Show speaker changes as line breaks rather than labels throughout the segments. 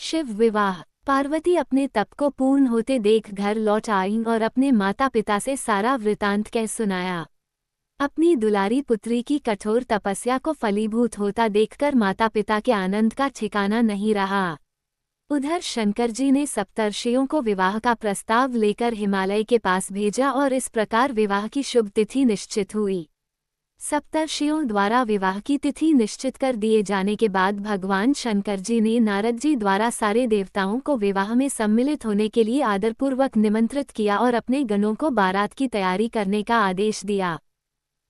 शिव विवाह। पार्वती अपने तप को पूर्ण होते देख घर लौट आईं और अपने माता पिता से सारा वृतांत कह सुनाया। अपनी दुलारी पुत्री की कठोर तपस्या को फलीभूत होता देखकर माता पिता के आनंद का ठिकाना नहीं रहा। उधर शंकर जी ने सप्तर्षियों को विवाह का प्रस्ताव लेकर हिमालय के पास भेजा और इस प्रकार विवाह की शुभ तिथि निश्चित हुई। सप्तर्षियों द्वारा विवाह की तिथि निश्चित कर दिए जाने के बाद भगवान शंकर जी ने नारद जी द्वारा सारे देवताओं को विवाह में सम्मिलित होने के लिए आदरपूर्वक निमंत्रित किया और अपने गणों को बारात की तैयारी करने का आदेश दिया।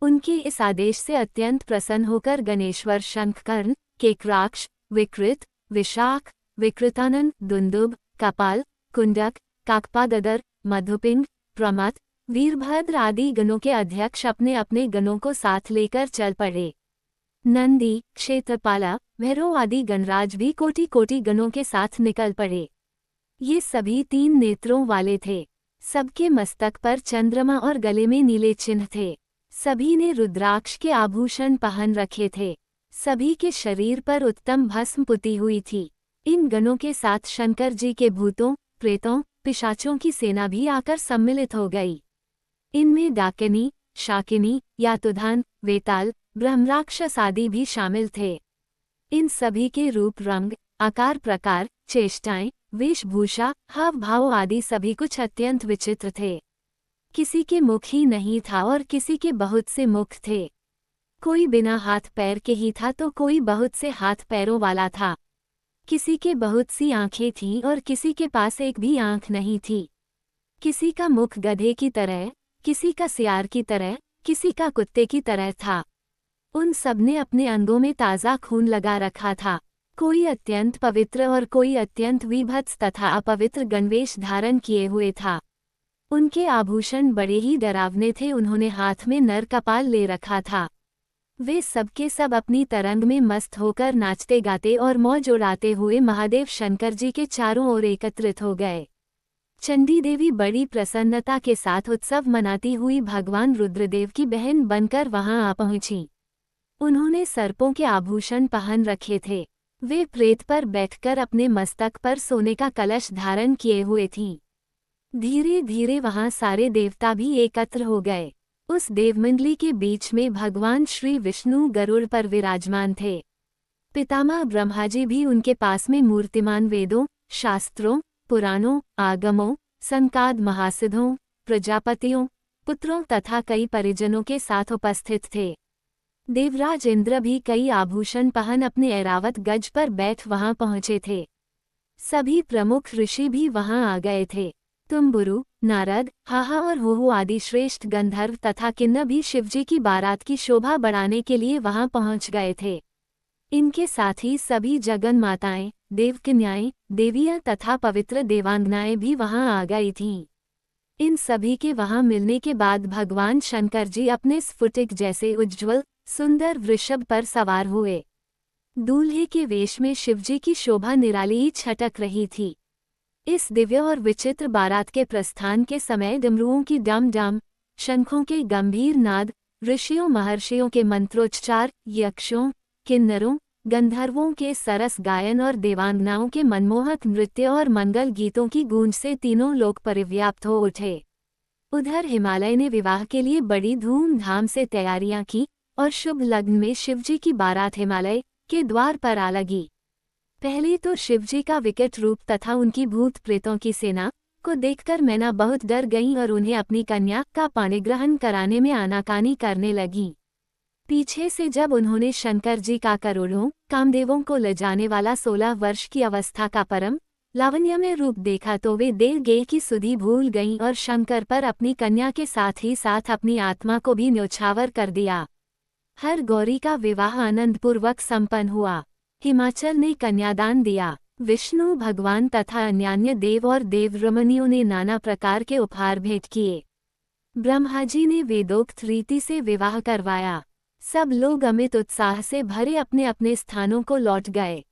उनके इस आदेश से अत्यंत प्रसन्न होकर गणेश्वर शंखकर्ण, केकराक्ष, विकृत, विशाख, विकृतानन, दुंदुभ, कपाल, कुंडक, काकपाददर, मधुपिंड, प्रमथ, वीरभद्र आदि गणों के अध्यक्ष अपने अपने गणों को साथ लेकर चल पड़े। नंदी, क्षेत्रपाला, भैरव आदि गणराज भी कोटि कोटि गणों के साथ निकल पड़े। ये सभी 3 नेत्रों वाले थे। सबके मस्तक पर चंद्रमा और गले में नीले चिन्ह थे। सभी ने रुद्राक्ष के आभूषण पहन रखे थे। सभी के शरीर पर उत्तम भस्म पुती हुई थी। इन गणों के साथ शंकर जी के भूतों, प्रेतों, पिशाचों की सेना भी आकर सम्मिलित हो गई। इनमें डाकिनी, शाकिनी, यातुधान, वेताल, ब्रह्मराक्षस आदि भी शामिल थे। इन सभी के रूप रंग, आकार प्रकार, चेष्टाएं, वेशभूषा, हाव भाव आदि सभी कुछ अत्यंत विचित्र थे। किसी के मुख ही नहीं था और किसी के बहुत से मुख थे। कोई बिना हाथ पैर के ही था तो कोई बहुत से हाथ पैरों वाला था। किसी के बहुत सी आंखें थीं और किसी के पास एक भी आंख नहीं थी। किसी का मुख गधे की तरह, किसी का सियार की तरह, किसी का कुत्ते की तरह था। उन सब ने अपने अंगों में ताज़ा खून लगा रखा था। कोई अत्यंत पवित्र और कोई अत्यंत विभत्स तथा अपवित्र गणवेश धारण किए हुए था। उनके आभूषण बड़े ही डरावने थे। उन्होंने हाथ में नर कपाल ले रखा था। वे सबके सब अपनी तरंग में मस्त होकर नाचते गाते और मौज उड़ाते हुए महादेव शंकर जी के चारों ओर एकत्रित हो गए। चंडी देवी बड़ी प्रसन्नता के साथ उत्सव मनाती हुई भगवान रुद्रदेव की बहन बनकर वहां आ पहुंची। उन्होंने सर्पों के आभूषण पहन रखे थे। वे प्रेत पर बैठकर अपने मस्तक पर सोने का कलश धारण किए हुए थीं। धीरे धीरे वहां सारे देवता भी एकत्र हो गए। उस देवमंडली के बीच में भगवान श्री विष्णु गरुड़ पर विराजमान थे। पितामह ब्रह्माजी भी उनके पास में मूर्तिमान वेदों, शास्त्रों, पुराणों, आगमों, संकाद महासिद्धों, प्रजापतियों, पुत्रों तथा कई परिजनों के साथ उपस्थित थे। देवराज इंद्र भी कई आभूषण पहन अपने ऐरावत गज पर बैठ वहां पहुंचे थे। सभी प्रमुख ऋषि भी वहां आ गए थे। तुम्बुरु, नारद, हाहा और हुहु आदि श्रेष्ठ गंधर्व तथा किन्नर भी शिवजी की बारात की शोभा बढ़ाने के लिए वहां पहुंच गए थे। इनके साथ ही सभी जगन माताएं, देवकन्याएं, देवियां तथा पवित्र देवांगनाएं भी वहां आ गई थीं। इन सभी के वहां मिलने के बाद भगवान शंकर जी अपने स्फुटिक जैसे उज्ज्वल सुंदर वृषभ पर सवार हुए। दूल्हे के वेश में शिवजी की शोभा निराली ही छटक रही थी। इस दिव्य और विचित्र बारात के प्रस्थान के समय डमरुओं की डम डम, शंखों के गंभीर नाद, ऋषियों महर्षियों के मंत्रोच्चार, यक्षों, किन्नरों, गंधर्वों के सरस गायन और देवांगनाओं के मनमोहक नृत्य और मंगल गीतों की गूंज से तीनों लोक परिव्याप्त हो उठे। उधर हिमालय ने विवाह के लिए बड़ी धूमधाम से तैयारियां की और शुभ लग्न में शिवजी की बारात हिमालय के द्वार पर आ लगी। पहले तो शिवजी का विकट रूप तथा उनकी भूत प्रेतों की सेना को देखकर मैना बहुत डर गई और उन्हें अपनी कन्या का पाणिग्रहण कराने में आनाकानी करने लगी। पीछे से जब उन्होंने शंकर जी का करोड़ों कामदेवों को ले जाने वाला 16 वर्ष की अवस्था का परम लावण्यमय रूप देखा तो वे देव गेह की सुधि भूल गईं और शंकर पर अपनी कन्या के साथ ही साथ अपनी आत्मा को भी न्योछावर कर दिया। हर गौरी का विवाह आनंदपूर्वक संपन्न हुआ। हिमाचल ने कन्यादान दिया। विष्णु भगवान तथा अन्यान्य देव और देवरमणियों ने नाना प्रकार के उपहार भेंट किए। ब्रह्माजी ने वेदोक्त रीति से विवाह करवाया। सब लोग अमित उत्साह से भरे अपने अपने स्थानों को लौट गए।